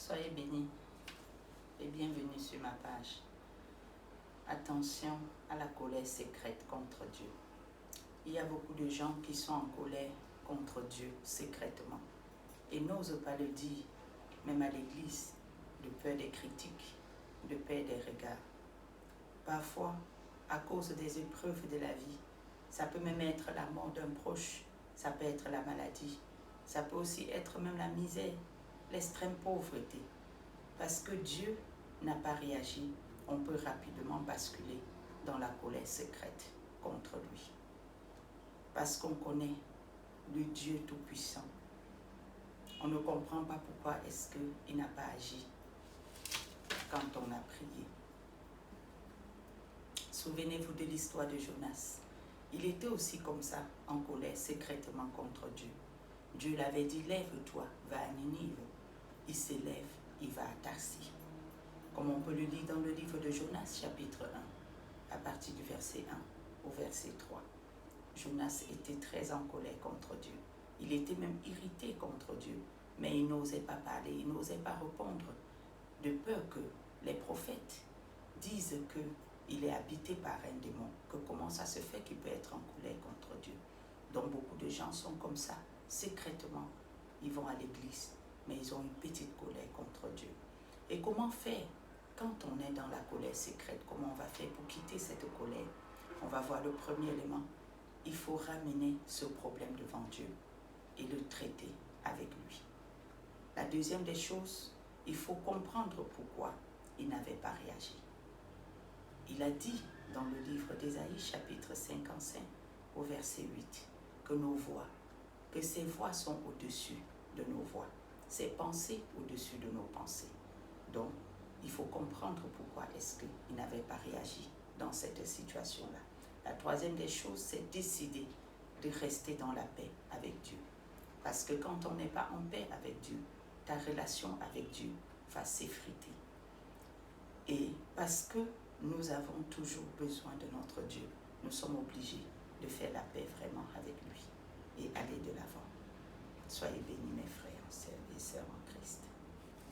Soyez bénis et bienvenue sur ma page. Attention à la colère secrète contre Dieu. Il y a beaucoup de gens qui sont en colère contre Dieu secrètement et n'osent pas le dire, même à l'église, de peur des critiques, de peur des regards. Parfois, à cause des épreuves de la vie, ça peut même être la mort d'un proche, ça peut être la maladie, ça peut aussi être même la misère, l'extrême pauvreté. Parce que Dieu n'a pas réagi, on peut rapidement basculer dans la colère secrète contre lui. Parce qu'on connaît le Dieu Tout-Puissant. On ne comprend pas pourquoi est-ce qu'il n'a pas agi quand on a prié. Souvenez-vous de l'histoire de Jonas. Il était aussi comme ça, en colère secrètement contre Dieu. Dieu l'avait dit, lève-toi, va à Ninive. Il s'élève, il va à Tarsis. Comme on peut le lire dans le livre de Jonas, chapitre 1, à partir du verset 1 au verset 3. Jonas était très en colère contre Dieu. Il était même irrité contre Dieu, mais il n'osait pas parler, il n'osait pas répondre, de peur que les prophètes disent qu'il est habité par un démon, que comment ça se fait qu'il peut être en colère contre Dieu. Donc beaucoup de gens sont comme ça, secrètement, ils vont à l'église, mais ils ont une petite colère contre Dieu. Et comment faire quand on est dans la colère secrète? Comment on va faire pour quitter cette colère? On va voir le premier élément. Il faut ramener ce problème devant Dieu et le traiter avec lui. La deuxième des choses, il faut comprendre pourquoi il n'avait pas réagi. Il a dit dans le livre d'Ésaïe, chapitre 55, au verset 8, que nos voix, que ses voix sont au-dessus de nos voix, ses pensées au-dessus de nos pensées. Donc, il faut comprendre pourquoi est-ce qu'il n'avait pas réagi dans cette situation-là. La troisième des choses, c'est décider de rester dans la paix avec Dieu. Parce que quand on n'est pas en paix avec Dieu, ta relation avec Dieu va s'effriter. Et parce que nous avons toujours besoin de notre Dieu, nous sommes obligés de faire la paix vraiment avec lui et aller de l'avant. Soyez bénis mes frères et sœurs en Christ.